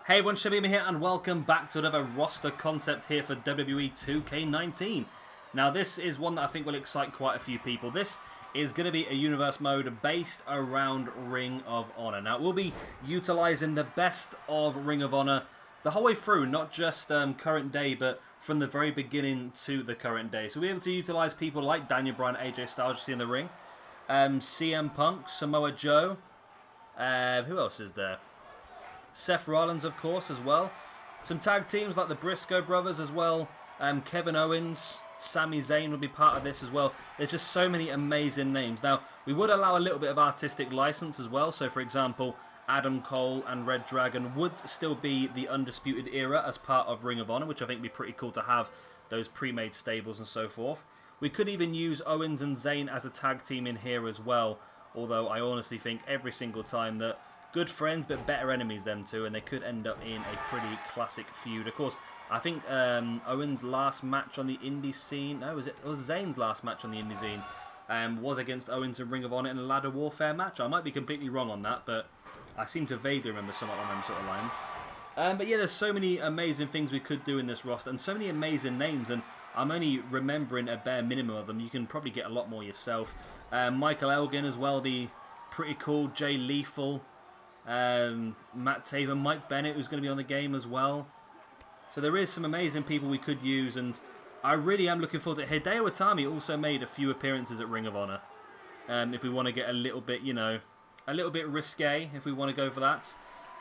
Hey everyone, Shabima here and welcome back to another roster concept here for WWE 2K19. Now this is one that I think will excite quite a few people. This is going to be a universe mode based around Ring of Honor. Now we'll be utilising the best of Ring of Honor the whole way through, not just current day, but from the very beginning to the current day. So we'll be able to utilise people like Daniel Bryan, AJ Styles, you see in the ring, CM Punk, Samoa Joe, who else is there? Seth Rollins, of course, as well. Some tag teams like the Briscoe brothers as well. Kevin Owens, Sami Zayn will be part of this as well. There's just so many amazing names. Now, we would allow a little bit of artistic license as well. So, for example, Adam Cole and Red Dragon would still be the Undisputed Era as part of Ring of Honor, which I think would be pretty cool to have those pre-made stables and so forth. We could even use Owens and Zayn as a tag team in here as well. Although I honestly think every single time that good friends, but better enemies, them two, and they could end up in a pretty classic feud. Of course, I think Owens' last match on the indie scene, no, it was Zayn's last match on the indie scene, was against Owens in Ring of Honor in a ladder warfare match. I might be completely wrong on that, but I seem to vaguely remember somewhat on them sort of lines. But yeah, there's so many amazing things we could do in this roster, and so many amazing names, and I'm only remembering a bare minimum of them. You can probably get a lot more yourself. Michael Elgin as well, be pretty cool. Jay Lethal. Matt Taven, Mike Bennett, who's going to be on the game as well. So there is some amazing people we could use, and I really am looking forward to it. Hideo Itami also made a few appearances at Ring of Honor. If we want to get a little bit, you know, a little bit risque, if we want to go for that.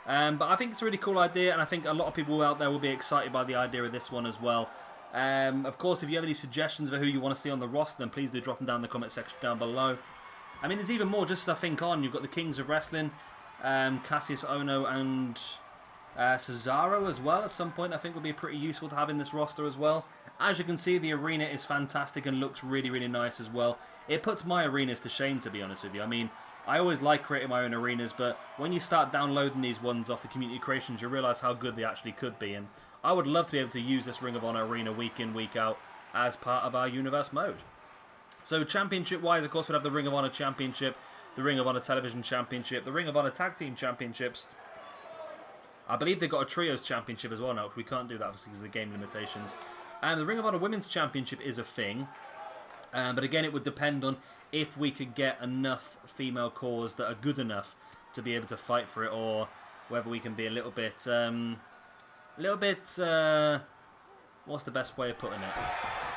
But I think it's a really cool idea, and I think a lot of people out there will be excited by the idea of this one as well. Of course, if you have any suggestions for who you want to see on the roster, then please do drop them down in the comment section down below. I mean, there's even more just to think on. You've got the Kings of Wrestling, Cassius Ono and Cesaro as well at some point. I think would be pretty useful to have in this roster as well. As you can see, the arena is fantastic and looks really, really nice as well. It puts my arenas to shame, to be honest with you. I mean, I always like creating my own arenas, but when you start downloading these ones off the community creations, you realise how good they actually could be. And I would love to be able to use this Ring of Honor arena week in, week out as part of our universe mode. So championship-wise, of course, we'd have the Ring of Honor Championship, the Ring of Honor Television Championship, the Ring of Honor Tag Team Championships. I believe they've got a Trios Championship as well now, we can't do that obviously because of the game limitations. And the Ring of Honor Women's Championship is a thing. But again, it would depend on if we could get enough female cores that are good enough to be able to fight for it, or whether we can be a little bit, what's the best way of putting it?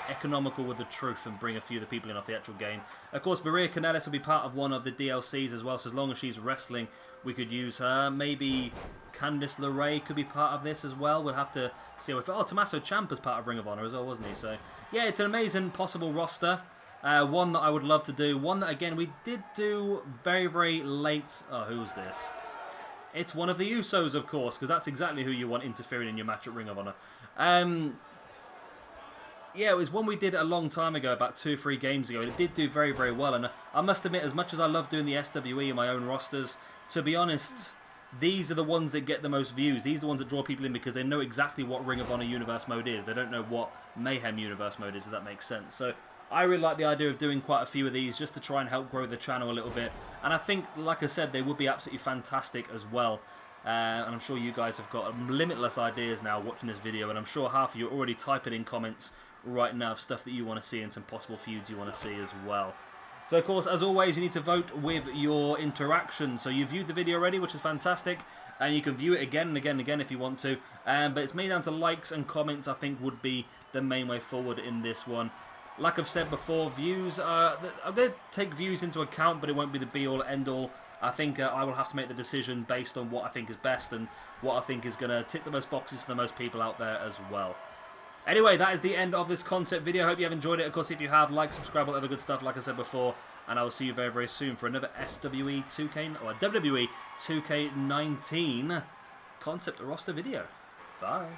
Economical with the truth and bring a few of the people in off the actual game. Of course, Maria Kanellis will be part of one of the DLCs as well, so as long as she's wrestling, we could use her. Maybe Candice LeRae could be part of this as well. We'll have to see if... Oh, Tommaso Ciampa's part of Ring of Honor as well, wasn't he? So, yeah, it's an amazing possible roster. One that I would love to do. One that, again, we did do very, very late... Oh, who's this? It's one of the Usos, of course, because that's exactly who you want interfering in your match at Ring of Honor. Yeah, it was one we did a long time ago, about 2 or 3 games ago, and it did do very, very well. And I must admit, as much as I love doing the SWE in my own rosters, to be honest, these are the ones that get the most views. These are the ones that draw people in because they know exactly what Ring of Honor Universe Mode is. They don't know what Mayhem Universe Mode is, if that makes sense. So I really like the idea of doing quite a few of these just to try and help grow the channel a little bit. And I think, like I said, they would be absolutely fantastic as well. And I'm sure you guys have got limitless ideas now watching this video, and I'm sure half of you are already typing in comments right now of stuff that you want to see and some possible feuds you want to see as well. So of course, as always, you need to vote with your interactions. So you viewed the video already, which is fantastic, and you can view it again and again and again if you want to. But it's made down to likes and comments, I think, would be the main way forward in this one. Like I've said before, views, I'm going to take views into account, but it won't be the be-all, end-all. I think I will have to make the decision based on what I think is best and what I think is going to tick the most boxes for the most people out there as well. Anyway, that is the end of this concept video. Hope you have enjoyed it. Of course, if you have, like, subscribe, all other good stuff, like I said before. And I will see you very, very soon for another SWE 2K, or WWE 2K19 concept roster video. Bye.